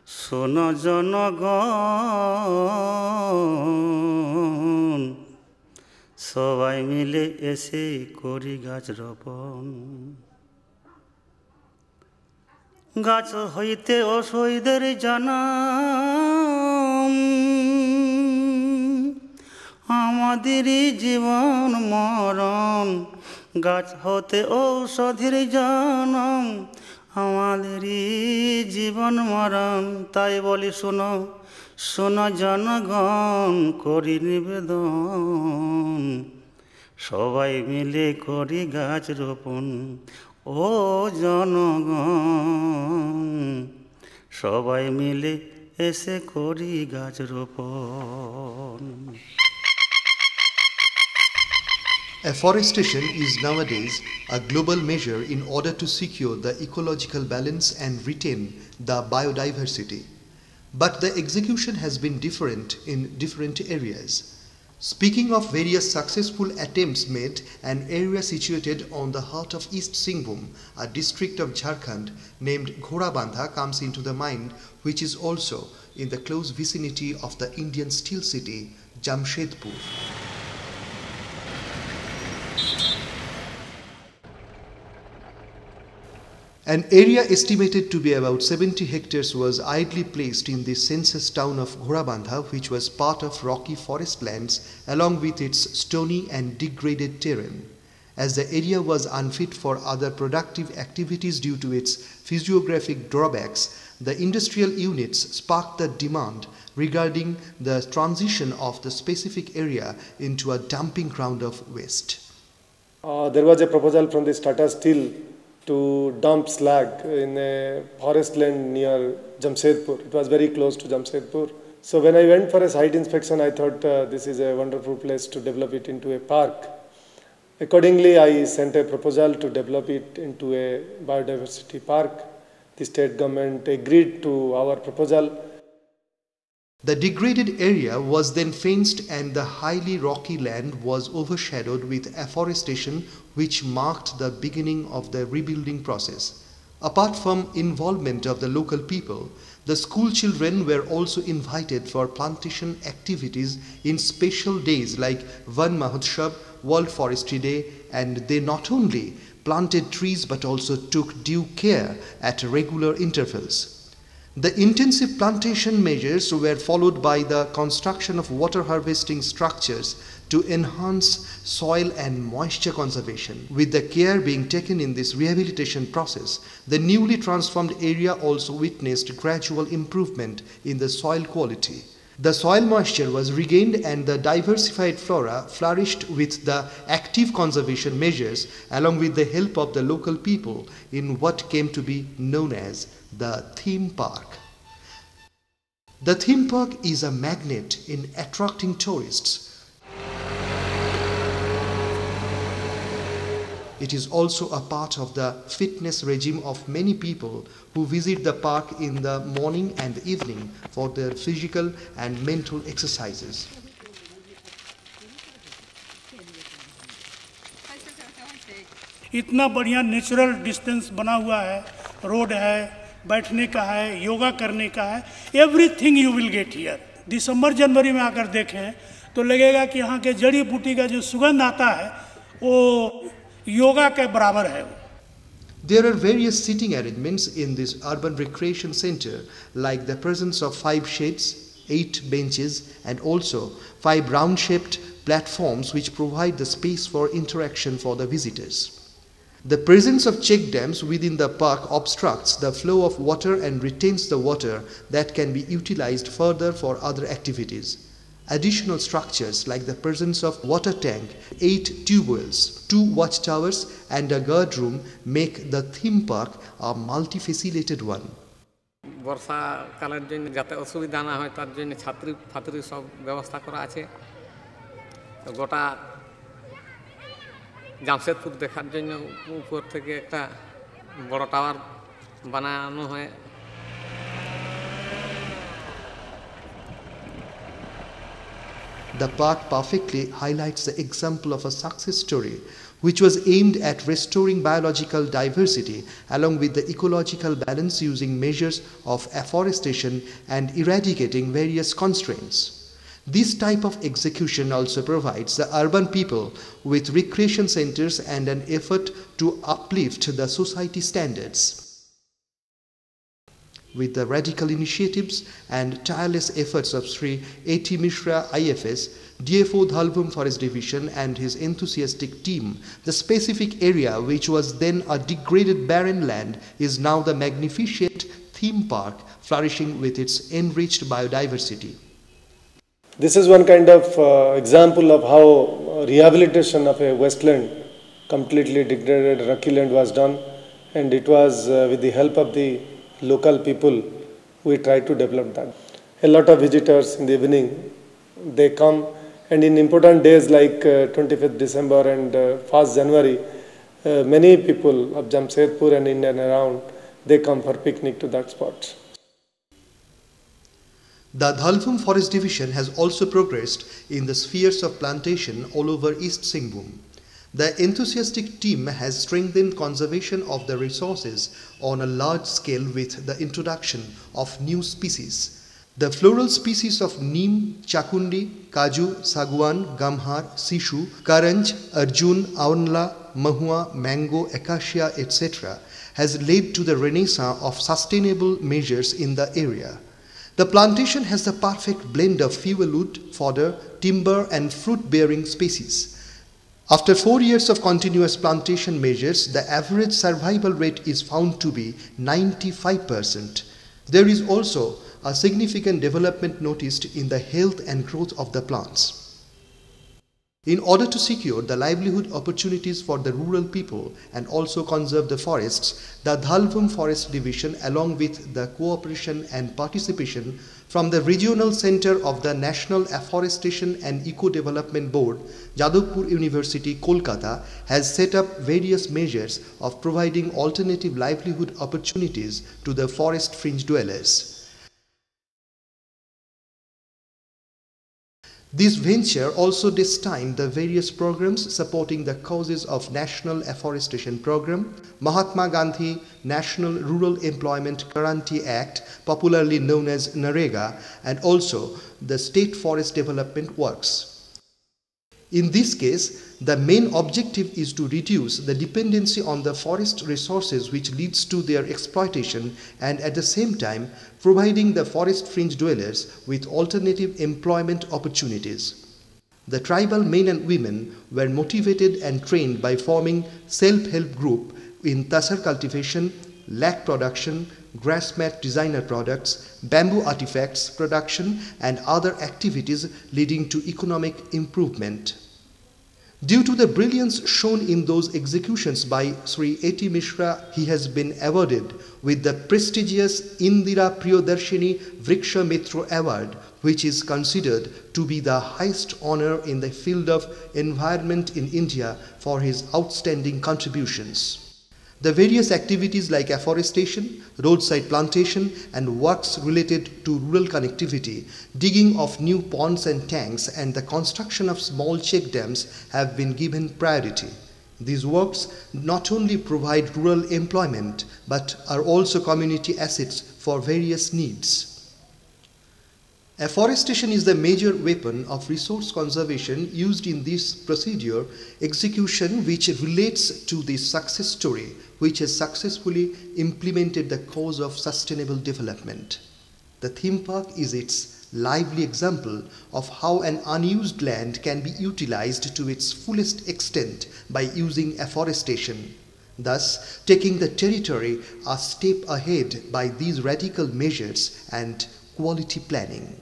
শোনো জনগণ, সবাই মিলে এসে করি গাছ রোপণ। গাছ হইতে অসহীদের জনম, আমাদেরই জীবন মরণ। গাছ হতে ঔষধির জনম, আমাদেরই জীবন মরণ। তাই বলি শোনো, শোনো জনগণ, করি নিবেদন, সবাই মিলে করি গাছ রোপণ। ও জনগণ, সবাই মিলে এসে করি গাছ রোপণ। Afforestation is nowadays a global measure in order to secure the ecological balance and retain the biodiversity. But the execution has been different in different areas. Speaking of various successful attempts made, an area situated on the heart of East Singhbhum, a district of Jharkhand, named Ghorabandha comes into the mind, which is also in the close vicinity of the Indian steel city, Jamshedpur. An area estimated to be about 70 hectares was idly placed in the census town of Ghorabandha, which was part of rocky forest lands along with its stony and degraded terrain. As the area was unfit for other productive activities due to its physiographic drawbacks, the industrial units sparked the demand regarding the transition of the specific area into a dumping ground of waste. There was a proposal from the Tata Steel to dump slag in a forest land near Jamshedpur. It was very close to Jamshedpur. So when I went for a site inspection, I thought this is a wonderful place to develop it into a park. Accordingly, I sent a proposal to develop it into a biodiversity park. The state government agreed to our proposal. The degraded area was then fenced and the highly rocky land was overshadowed with afforestation, which marked the beginning of the rebuilding process. Apart from involvement of the local people, the school children were also invited for plantation activities in special days like Van Mahotshav, World Forestry Day, and they not only planted trees but also took due care at regular intervals. The intensive plantation measures were followed by the construction of water harvesting structures to enhance soil and moisture conservation. With the care being taken in this rehabilitation process, the newly transformed area also witnessed gradual improvement in the soil quality. The soil moisture was regained and the diversified flora flourished with the active conservation measures along with the help of the local people in what came to be known as the theme park. The theme park is a magnet in attracting tourists. It is also a part of the fitness regime of many people who visit the park in the morning and evening for their physical and mental exercises. इतना बढ़िया natural distance बना हुआ है, road है, बैठने का है, योगा करने का है, everything you will get here. दिसंबर जनवरी में आकर देखें तो लगेगा कि यहाँ के जड़ी बूटी का जो सुगंध आता है वो योगा के बराबर है। There are various seating arrangements in this urban recreation center, like the presence of 5 shades, 8 benches, and also 5 round-shaped platforms which provide the space for interaction for the visitors. The presence of check dams within the park obstructs the flow of water and retains the water that can be utilized further for other activities. Additional structures like the presence of water tank, 8 tube wells, 2 watchtowers and a guard room make the theme park a multifaceted one. বর্ষাকালের জন্য যাতে অসুবিধা না হয় তার জন্য ছাত্রী সব ব্যবস্থা করা আছে। গোটা জামশেদপুর দেখার জন্য উপর থেকে একটা বড় টাওয়ার বানানো হয়। The park perfectly highlights the example of a success story which was aimed at restoring biological diversity along with the ecological balance using measures of afforestation and eradicating various constraints. This type of execution also provides the urban people with recreation centers and an effort to uplift the society standards. With the radical initiatives and tireless efforts of Sri A.T. Mishra IFS, DFO Dhalbhum Forest Division and his enthusiastic team, the specific area which was then a degraded barren land is now the magnificent theme park flourishing with its enriched biodiversity. This is one kind of example of how rehabilitation of a wasteland, completely degraded rocky land, was done, and it was with the help of the local people we tried to develop that. A lot of visitors in the evening, they come, and in important days like 25th December and 1st January, many people of Jamshedpur and in and around, they come for picnic to that spot. The Dhalbhum Forest Division has also progressed in the spheres of plantation all over East Singhbhum. The enthusiastic team has strengthened conservation of the resources on a large scale with the introduction of new species. The floral species of neem, chakundi, kaju, saguan, gamhar, sishu, karanj, arjun, aunla, mahua, mango, acacia, etc. has led to the renaissance of sustainable measures in the area. The plantation has the perfect blend of fuel wood, fodder, timber and fruit-bearing species. After 4 years of continuous plantation measures, the average survival rate is found to be 95%. There is also a significant development noticed in the health and growth of the plants. In order to secure the livelihood opportunities for the rural people and also conserve the forests, the Dhalbhum Forest Division, along with the cooperation and participation from the Regional Center of the National Afforestation and Eco-Development Board, Jadavpur University, Kolkata, has set up various measures of providing alternative livelihood opportunities to the forest fringe dwellers. This venture also destined the various programs supporting the causes of National Afforestation Program, Mahatma Gandhi National Rural Employment Guarantee Act, popularly known as NREGA, and also the State Forest Development Works. In this case, the main objective is to reduce the dependency on the forest resources which leads to their exploitation and at the same time providing the forest fringe dwellers with alternative employment opportunities. The tribal men and women were motivated and trained by forming self-help group in tasar cultivation, lac production, grass mat designer products, bamboo artifacts production and other activities leading to economic improvement. Due to the brilliance shown in those executions by Sri A.T. Mishra, he has been awarded with the prestigious Indira Priyadarshini Vriksha Mitra Award, which is considered to be the highest honor in the field of environment in India for his outstanding contributions. The various activities like afforestation, roadside plantation and works related to rural connectivity, digging of new ponds and tanks and the construction of small check dams have been given priority. These works not only provide rural employment but are also community assets for various needs. Afforestation is the major weapon of resource conservation used in this procedure execution, which relates to the success story which has successfully implemented the cause of sustainable development. The theme park is its lively example of how an unused land can be utilized to its fullest extent by using afforestation, thus taking the territory a step ahead by these radical measures and quality planning.